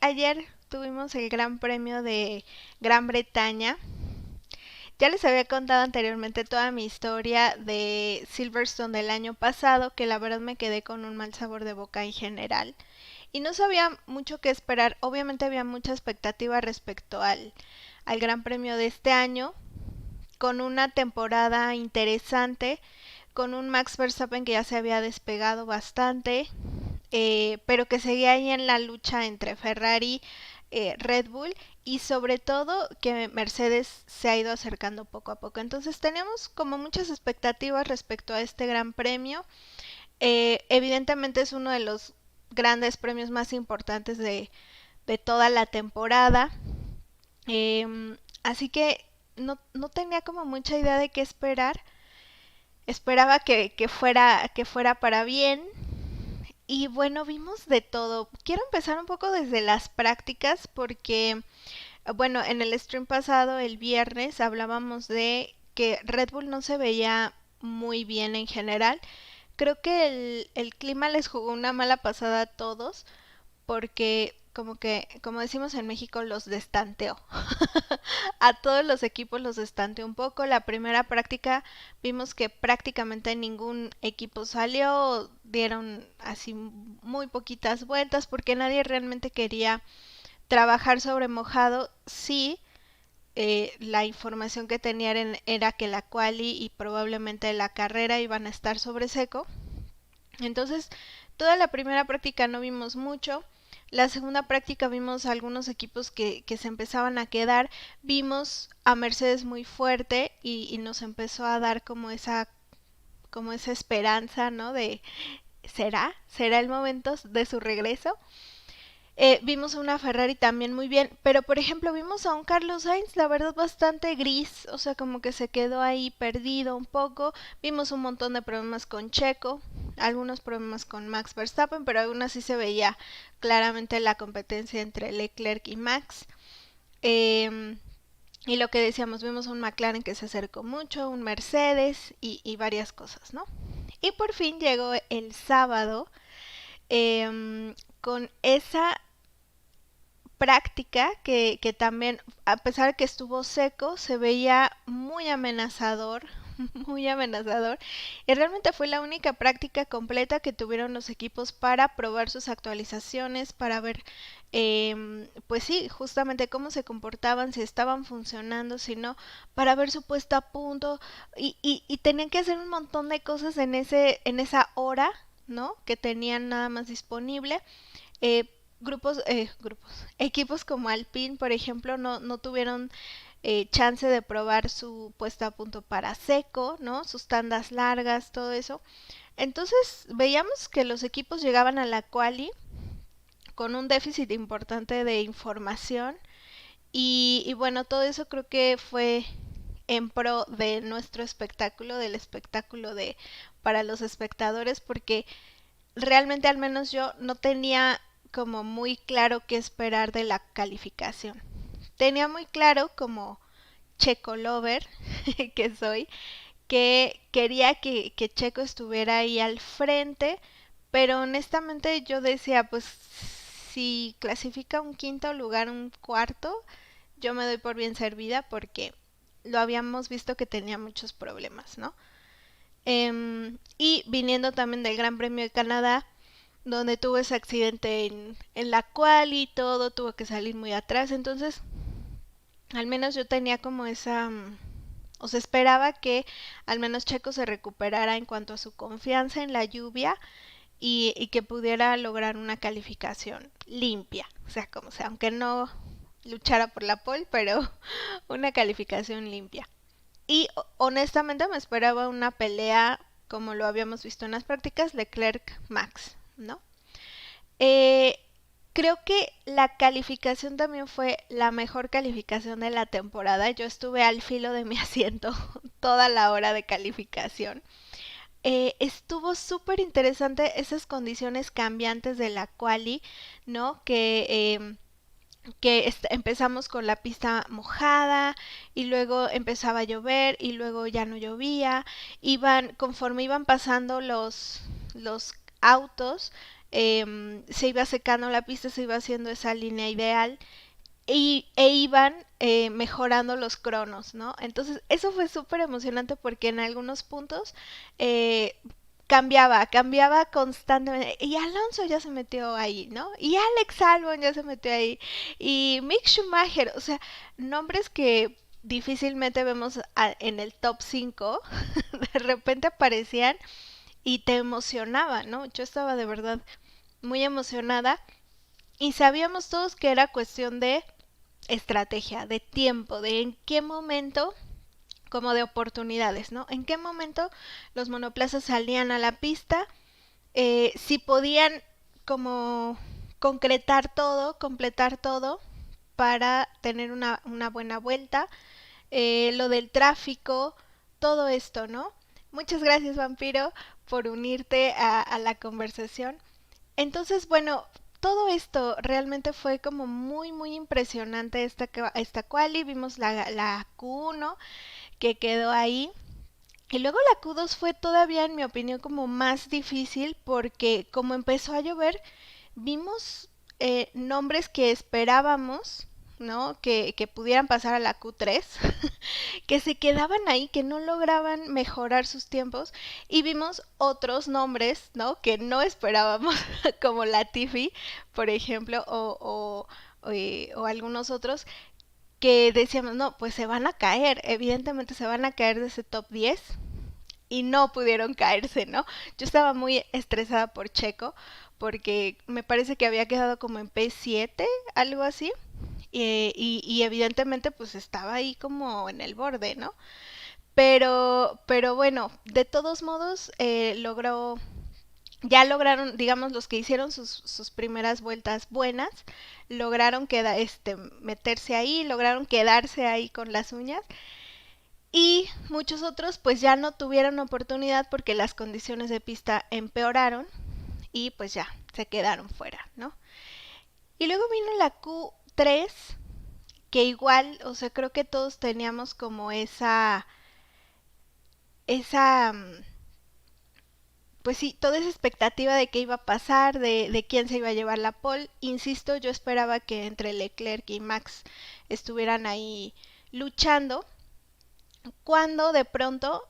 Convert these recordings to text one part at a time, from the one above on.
ayer tuvimos el Gran Premio de Gran Bretaña. Ya les había contado anteriormente toda mi historia de Silverstone del año pasado, que la verdad me quedé con un mal sabor de boca en general. Y no sabía mucho qué esperar. Obviamente había mucha expectativa respecto al Gran Premio de este año, con una temporada interesante, con un Max Verstappen que ya se había despegado bastante, pero que seguía ahí en la lucha entre Ferrari, Red Bull y sobre todo que Mercedes se ha ido acercando poco a poco. Entonces tenemos como muchas expectativas respecto a este gran premio. Evidentemente es uno de los grandes premios más importantes de toda la temporada. Así que no tenía como mucha idea de qué esperar. Esperaba que fuera para bien. Y bueno, vimos de todo. Quiero empezar un poco desde las prácticas porque, bueno, en el stream pasado, el viernes, hablábamos de que Red Bull no se veía muy bien en general. Creo que el clima les jugó una mala pasada a todos porque como decimos en México, los destanteó. A todos los equipos los estanteó un poco. La primera práctica vimos que prácticamente ningún equipo salió, dieron así muy poquitas vueltas porque nadie realmente quería trabajar sobre mojado. Sí, la información que tenían era que la quali y probablemente la carrera iban a estar sobre seco. Entonces, toda la primera práctica no vimos mucho. La segunda práctica vimos algunos equipos que se empezaban a quedar. Vimos a Mercedes muy fuerte y nos empezó a dar como esa esperanza, ¿no? De ¿será el momento de su regreso? Vimos a una Ferrari también muy bien, pero por ejemplo vimos a un Carlos Sainz, la verdad bastante gris, o sea, como que se quedó ahí perdido un poco. Vimos un montón de problemas con Checo, algunos problemas con Max Verstappen, pero aún así se veía claramente la competencia entre Leclerc y Max. Eh, y lo que decíamos, vimos un McLaren que se acercó mucho, un Mercedes y varias cosas, ¿no? Y por fin llegó el sábado con esa práctica que también, a pesar de que estuvo seco, se veía muy amenazador, muy amenazador. Y realmente fue la única práctica completa que tuvieron los equipos para probar sus actualizaciones, para ver, pues sí, justamente cómo se comportaban, si estaban funcionando, si no, para ver su puesta a punto. Y tenían que hacer un montón de cosas en esa hora, ¿no? Que tenían nada más disponible. Equipos como Alpine, por ejemplo, no tuvieron chance de probar su puesta a punto para seco, ¿no? Sus tandas largas, todo eso. Entonces veíamos que los equipos llegaban a la quali con un déficit importante de información y bueno, todo eso creo que fue en pro de nuestro espectáculo, del espectáculo de para los espectadores, porque realmente al menos yo no tenía como muy claro qué esperar de la calificación. Tenía muy claro como Checo Lover que soy, que quería que Checo estuviera ahí al frente, pero honestamente yo decía, pues si clasifica un quinto lugar, un cuarto, yo me doy por bien servida porque lo habíamos visto que tenía muchos problemas, ¿no? Y viniendo también del Gran Premio de Canadá, donde tuvo ese accidente en la cual y todo, tuvo que salir muy atrás, entonces al menos yo tenía como esa, o se esperaba que al menos Checo se recuperara en cuanto a su confianza en la lluvia y que pudiera lograr una calificación limpia, o sea, aunque no luchara por la pole, pero una calificación limpia. Y honestamente me esperaba una pelea como lo habíamos visto en las prácticas, Leclerc-Max, ¿no? Eh, Creo que la calificación también fue la mejor calificación de la temporada. Yo estuve al filo de mi asiento toda la hora de calificación. Estuvo súper interesante esas condiciones cambiantes de la quali, ¿no? Empezamos con la pista mojada y luego empezaba a llover y luego ya no llovía. Conforme iban pasando los autos, se iba secando la pista, se iba haciendo esa línea ideal e iban mejorando los cronos, ¿no? Entonces eso fue súper emocionante porque en algunos puntos eh, cambiaba constantemente. Y Alonso ya se metió ahí, ¿no? Y Alex Albon ya se metió ahí. Y Mick Schumacher, o sea, nombres que difícilmente vemos en el top 5 de repente aparecían y te emocionaba, ¿no? Yo estaba de verdad muy emocionada y sabíamos todos que era cuestión de estrategia, de tiempo, de en qué momento, como de oportunidades, ¿no? En qué momento los monoplazas salían a la pista, si podían como concretar todo, completar todo para tener una buena vuelta, lo del tráfico, todo esto, ¿no? Muchas gracias, Vampiro, por unirte a la conversación. Entonces, bueno, todo esto realmente fue como muy impresionante esta quali. Vimos la Q1 que quedó ahí. Y luego la Q2 fue todavía, en mi opinión, como más difícil porque como empezó a llover, vimos nombres que esperábamos, ¿no? Que pudieran pasar a la Q3, que se quedaban ahí, que no lograban mejorar sus tiempos, y vimos otros nombres, ¿no? Que no esperábamos, como Latifi, por ejemplo, o algunos otros, que decíamos, no, pues se van a caer, evidentemente se van a caer de ese top 10, y no pudieron caerse, ¿no? Yo estaba muy estresada por Checo, porque me parece que había quedado como en P7, algo así, y evidentemente pues estaba ahí como en el borde, ¿no? Pero bueno, de todos modos ya lograron, digamos, los que hicieron sus primeras vueltas buenas, lograron meterse ahí, lograron quedarse ahí con las uñas, y muchos otros pues ya no tuvieron oportunidad porque las condiciones de pista empeoraron y pues ya se quedaron fuera, ¿no? Y luego vino la Q3, que igual, o sea, creo que todos teníamos como esa, pues sí, toda esa expectativa de qué iba a pasar, de quién se iba a llevar la pole. Insisto, yo esperaba que entre Leclerc y Max estuvieran ahí luchando, cuando de pronto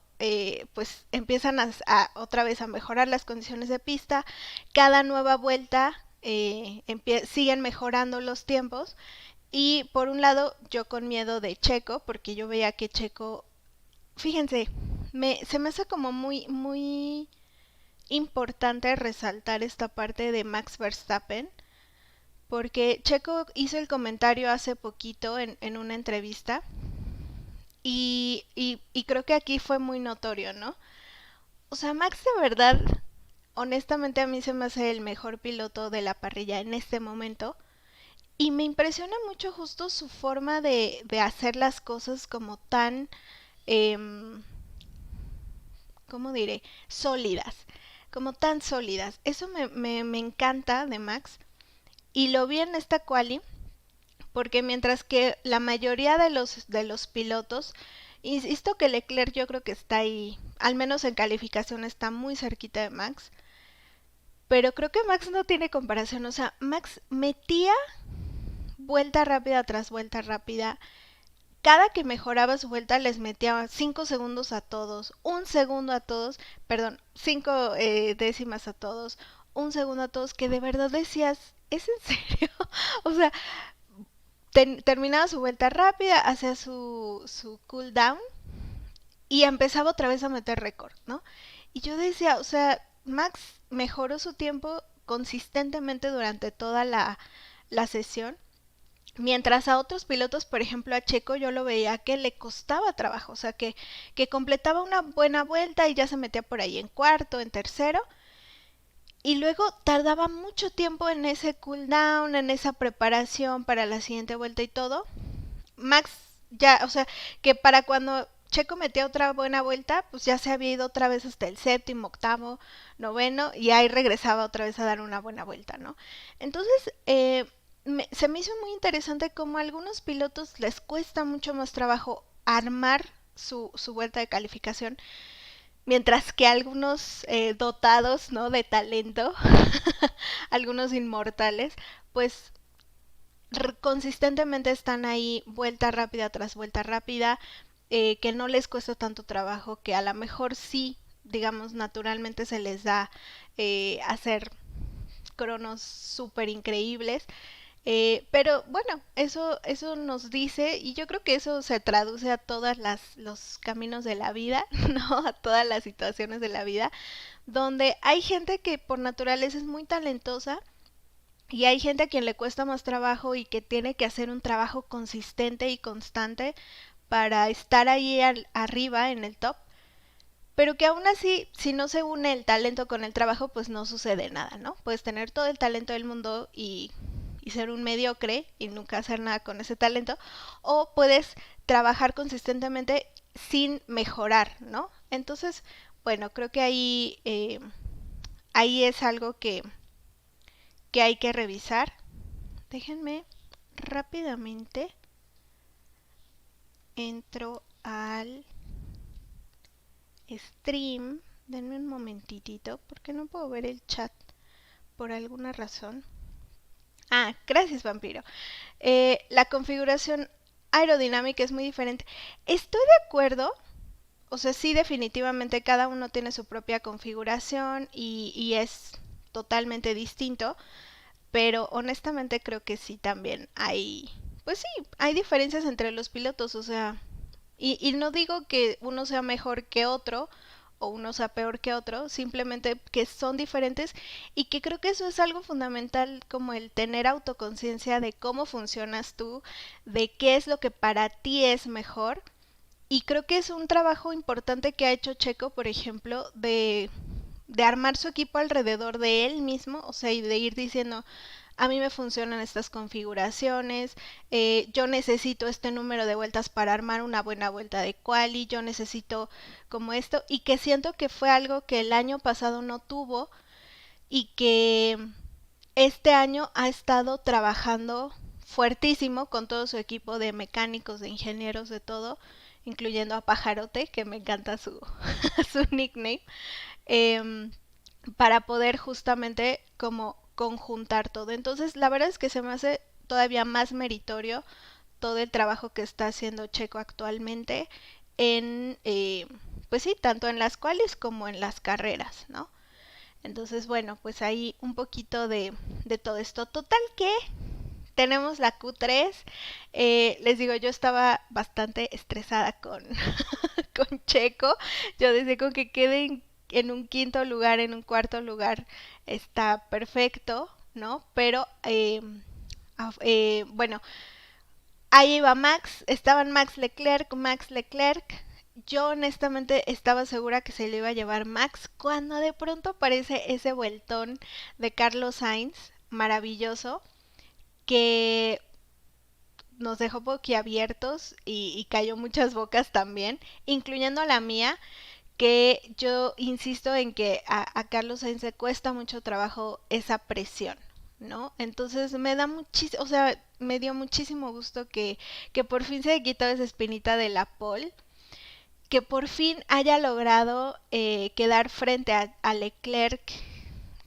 pues empiezan otra vez a mejorar las condiciones de pista. Cada nueva vuelta siguen mejorando los tiempos. Y por un lado, yo con miedo de Checo, porque yo veía que Checo, fíjense, se me hace como muy importante resaltar esta parte de Max Verstappen, porque Checo hizo el comentario hace poquito en una entrevista, y creo que aquí fue muy notorio, ¿no? O sea, Max de verdad, honestamente a mí se me hace el mejor piloto de la parrilla en este momento. Y me impresiona mucho justo su forma de hacer las cosas como tan, eh, ¿cómo diré? Sólidas. Como tan sólidas. Eso me encanta de Max. Y lo vi en esta quali, porque mientras que la mayoría de los pilotos, insisto que Leclerc yo creo que está ahí, al menos en calificación está muy cerquita de Max, pero creo que Max no tiene comparación. O sea, Max metía vuelta rápida tras vuelta rápida. Cada que mejoraba su vuelta les metía 5 segundos a todos, un segundo a todos, perdón, 5 décimas a todos, un segundo a todos, que de verdad decías, ¿es en serio? O sea, terminaba su vuelta rápida, hacía su cooldown y empezaba otra vez a meter récord, ¿no? Y yo decía, o sea, Max mejoró su tiempo consistentemente durante toda la sesión. Mientras a otros pilotos, por ejemplo a Checo, yo lo veía que le costaba trabajo, o sea, que completaba una buena vuelta y ya se metía por ahí en cuarto, en tercero, y luego tardaba mucho tiempo en ese cooldown, en esa preparación para la siguiente vuelta y todo. Max ya, o sea, que para cuando Checo metía otra buena vuelta, pues ya se había ido otra vez hasta el séptimo, octavo, noveno, y ahí regresaba otra vez a dar una buena vuelta, ¿no? Entonces, se me hizo muy interesante cómo a algunos pilotos les cuesta mucho más trabajo armar su vuelta de calificación, mientras que algunos dotados, ¿no? De talento algunos inmortales, pues consistentemente están ahí vuelta rápida tras vuelta rápida, que no les cuesta tanto trabajo, que a lo mejor sí, digamos, naturalmente se les da hacer cronos súper increíbles. Pero bueno, eso nos dice, y yo creo que eso se traduce a todos los caminos de la vida, ¿no? A todas las situaciones de la vida, donde hay gente que por naturaleza es muy talentosa y hay gente a quien le cuesta más trabajo y que tiene que hacer un trabajo consistente y constante para estar ahí arriba en el top, pero que aún así, si no se une el talento con el trabajo, pues no sucede nada, ¿no? Puedes tener todo el talento del mundo y ser un mediocre y nunca hacer nada con ese talento, o puedes trabajar consistentemente sin mejorar, ¿no? Entonces, bueno, creo que ahí es algo que hay que revisar. Déjenme rápidamente entro al stream. Denme un momentitito porque no puedo ver el chat por alguna razón. Ah, gracias, vampiro. La configuración aerodinámica es muy diferente. Estoy de acuerdo. O sea, sí, definitivamente cada uno tiene su propia configuración y es totalmente distinto. Pero honestamente creo que sí también hay, pues sí, hay diferencias entre los pilotos, o sea, y no digo que uno sea mejor que otro o uno sea peor que otro, simplemente que son diferentes y que creo que eso es algo fundamental como el tener autoconciencia de cómo funcionas tú, de qué es lo que para ti es mejor. Y creo que es un trabajo importante que ha hecho Checo, por ejemplo, de armar su equipo alrededor de él mismo, o sea, y de ir diciendo, a mí me funcionan estas configuraciones, yo necesito este número de vueltas para armar una buena vuelta de quali, yo necesito como esto, y que siento que fue algo que el año pasado no tuvo y que este año ha estado trabajando fuertísimo con todo su equipo de mecánicos, de ingenieros, de todo, incluyendo a Pajarote, que me encanta su, su nickname, eh, para poder justamente como conjuntar todo. Entonces, la verdad es que se me hace todavía más meritorio todo el trabajo que está haciendo Checo actualmente en, pues sí, tanto en las cuales como en las carreras, ¿no? Entonces, bueno, pues ahí un poquito de todo esto. Total que tenemos la Q3. Les digo, yo estaba bastante estresada con Checo. Yo decía con que quede en un quinto lugar, en un cuarto lugar, está perfecto, ¿no? Pero, bueno, ahí iba Max, estaban Max Leclerc. Yo honestamente estaba segura que se lo iba a llevar Max cuando de pronto aparece ese vueltón de Carlos Sainz, maravilloso, que nos dejó boquiabiertos y cayó muchas bocas también, incluyendo la mía, que yo insisto en que a Carlos Sainz le cuesta mucho trabajo esa presión, ¿no? Entonces me da muchísimo, o sea, me dio muchísimo gusto que por fin se haya quitado esa espinita de la pole, que por fin haya logrado quedar frente a Leclerc,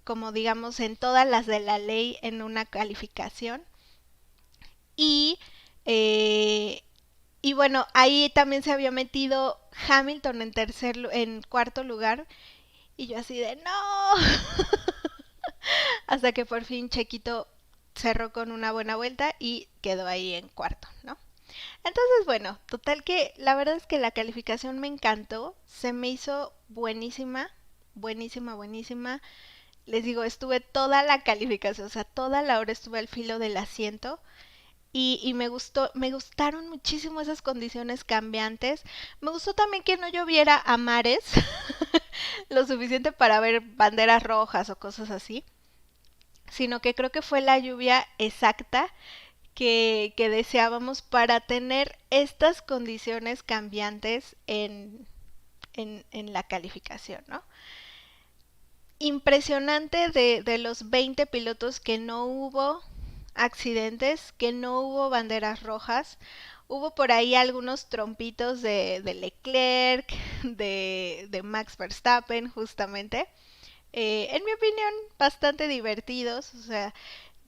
como digamos en todas las de la ley en una calificación. Y eh, y bueno, ahí también se había metido Hamilton en cuarto lugar. Y yo así de no. Hasta que por fin Chequito cerró con una buena vuelta y quedó ahí en cuarto, ¿no? Entonces, bueno, total que la verdad es que la calificación me encantó. Se me hizo buenísima, buenísima, buenísima. Les digo, estuve toda la calificación, o sea, toda la hora estuve al filo del asiento. Y me gustaron muchísimo esas condiciones cambiantes. Me gustó también que no lloviera a mares, lo suficiente para ver banderas rojas o cosas así, sino que creo que fue la lluvia exacta que deseábamos para tener estas condiciones cambiantes en la calificación, ¿no? Impresionante de los 20 pilotos que no hubo accidentes, que no hubo banderas rojas. Hubo por ahí algunos trompitos de Leclerc, de Max Verstappen, justamente. en mi opinión, bastante divertidos, o sea,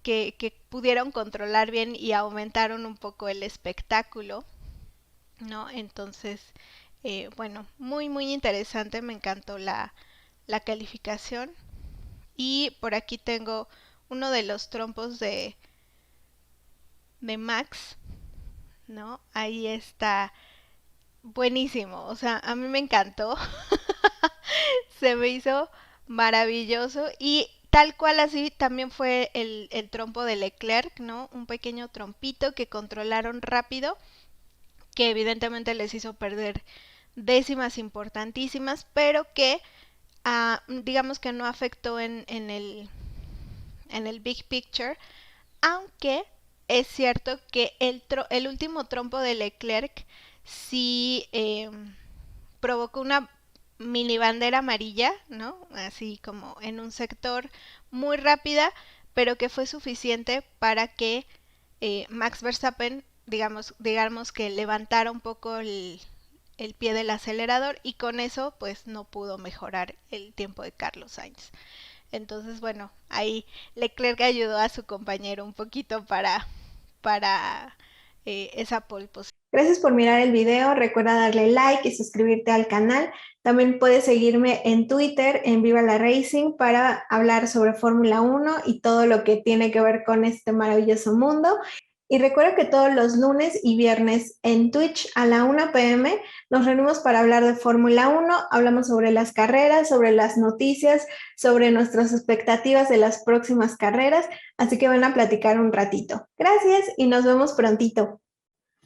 que pudieron controlar bien y aumentaron un poco el espectáculo, ¿no? Entonces, bueno, muy, muy interesante, me encantó la calificación. Y por aquí tengo uno de los trompos de Max, ¿no? Ahí está buenísimo, o sea, a mí me encantó, se me hizo maravilloso y tal cual así también fue el trompo de Leclerc, ¿no? Un pequeño trompito que controlaron rápido, que evidentemente les hizo perder décimas importantísimas, pero que digamos que no afectó en el big picture, aunque es cierto que el último trompo de Leclerc sí provocó una mini bandera amarilla, ¿no? Así como en un sector muy rápida, pero que fue suficiente para que Max Verstappen, digamos que levantara un poco el pie del acelerador y con eso pues no pudo mejorar el tiempo de Carlos Sainz. Entonces, bueno, ahí Leclerc ayudó a su compañero un poquito para esa pole position. Gracias por mirar el video, recuerda darle like y suscribirte al canal. También puedes seguirme en Twitter, en Viva la Racing, para hablar sobre Fórmula 1 y todo lo que tiene que ver con este maravilloso mundo. Y recuerda que todos los lunes y viernes en Twitch a la 1 p.m. nos reunimos para hablar de Fórmula 1, hablamos sobre las carreras, sobre las noticias, sobre nuestras expectativas de las próximas carreras, así que van a platicar un ratito. Gracias y nos vemos prontito.